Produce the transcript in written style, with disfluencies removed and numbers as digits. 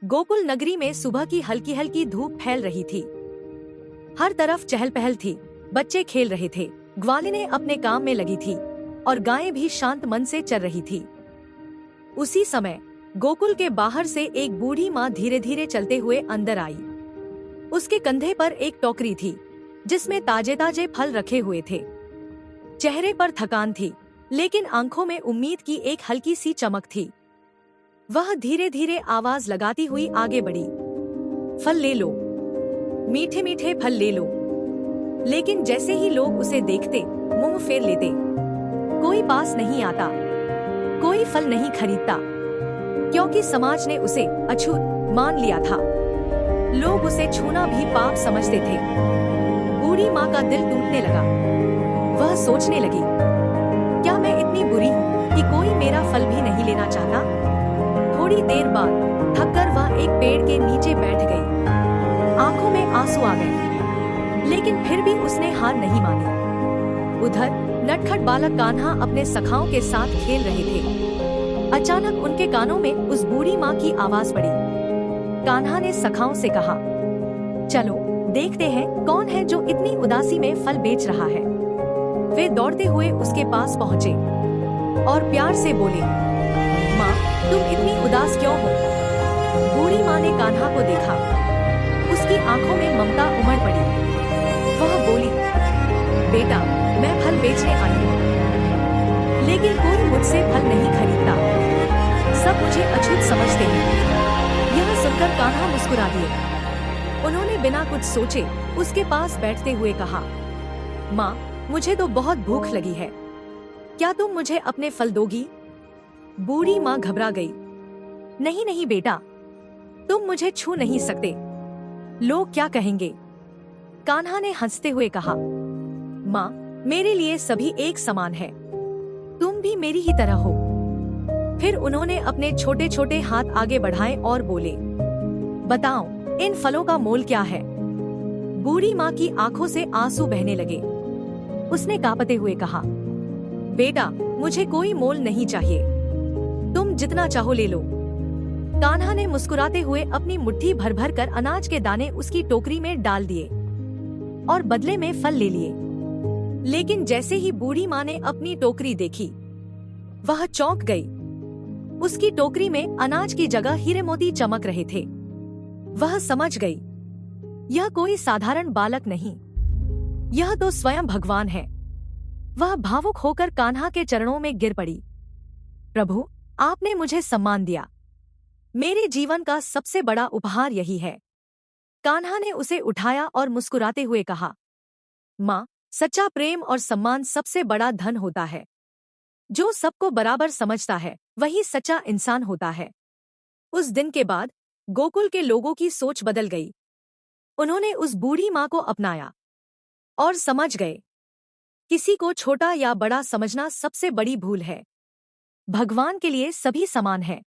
गोकुल नगरी में सुबह की हल्की हल्की धूप फैल रही थी। हर तरफ चहल पहल थी। बच्चे खेल रहे थे, ग्वालिनें अपने काम में लगी थी और गायें भी शांत मन से चर रही थी। उसी समय गोकुल के बाहर से एक बूढ़ी माँ धीरे धीरे चलते हुए अंदर आई। उसके कंधे पर एक टोकरी थी जिसमें ताजे ताजे फल रखे हुए थे। चेहरे पर थकान थी, लेकिन आंखों में उम्मीद की एक हल्की सी चमक थी। वह धीरे धीरे आवाज लगाती हुई आगे बढ़ी। फल ले लो, मीठे मीठे फल ले लो। लेकिन जैसे ही लोग उसे देखते, मुंह फेर लेते। कोई पास नहीं आता, कोई फल नहीं खरीदता, क्योंकि समाज ने उसे अछूत मान लिया था। लोग उसे छूना भी पाप समझते थे। बूढ़ी माँ का दिल टूटने लगा। वह सोचने लगी, क्या मैं इतनी बुरी हूँ कि कोई मेरा फल भी नहीं लेना चाहता? थोड़ी देर बाद थककर वह एक पेड़ के नीचे बैठ गई। आंखों में आंसू आ गए, लेकिन फिर भी उसने हार नहीं मानी। उधर नटखट बालक कान्हा अपने सखाओं के साथ खेल रहे थे। अचानक उनके कानों में उस बूढ़ी माँ की आवाज पड़ी। कान्हा ने सखाओं से कहा, चलो देखते हैं कौन है जो इतनी उदासी में फल बेच रहा है। वे दौड़ते हुए उसके पास पहुँचे और प्यार से बोले, माँ, तुम इतनी उदास क्यों हो? बूढ़ी माँ ने कान्हा को देखा। उसकी आंखों में ममता उमड़ पड़ी। वह बोली, बेटा, मैं फल बेचने आई हूँ, लेकिन कोई मुझसे फल नहीं खरीदता। सब मुझे अछूत समझते हैं। यह सुनकर कान्हा मुस्कुरा दिए। उन्होंने बिना कुछ सोचे उसके पास बैठते हुए कहा, माँ, मुझे तो बहुत भूख लगी है, क्या तुम मुझे अपने फल दोगी? बूढ़ी माँ घबरा गई। नहीं नहीं बेटा, तुम मुझे छू नहीं सकते, लोग क्या कहेंगे? कान्हा ने हंसते हुए कहा, माँ, मेरे लिए सभी एक समान है, तुम भी मेरी ही तरह हो। फिर उन्होंने अपने छोटे छोटे हाथ आगे बढ़ाए और बोले, बताओ, इन फलों का मोल क्या है? बूढ़ी माँ की आंखों से आंसू बहने लगे। उसने कांपते हुए कहा, बेटा, मुझे कोई मोल नहीं चाहिए, तुम जितना चाहो ले लो। कान्हा ने मुस्कुराते हुए अपनी मुट्ठी भर भर कर अनाज के दाने उसकी टोकरी में डाल दिए और बदले में फल ले लिए। लेकिन जैसे ही बूढ़ी माँ ने अपनी टोकरी देखी, वह चौंक गई। उसकी टोकरी में अनाज की जगह हीरे मोती चमक रहे थे। वह समझ गई, यह कोई साधारण बालक नहीं, यह तो स्वयं भगवान है। वह भावुक होकर कान्हा के चरणों में गिर पड़ी। प्रभु, आपने मुझे सम्मान दिया, मेरे जीवन का सबसे बड़ा उपहार यही है। कान्हा ने उसे उठाया और मुस्कुराते हुए कहा, माँ, सच्चा प्रेम और सम्मान सबसे बड़ा धन होता है। जो सबको बराबर समझता है, वही सच्चा इंसान होता है। उस दिन के बाद गोकुल के लोगों की सोच बदल गई। उन्होंने उस बूढ़ी माँ को अपनाया और समझ गए, किसी को छोटा या बड़ा समझना सबसे बड़ी भूल है। भगवान के लिए सभी समान हैं।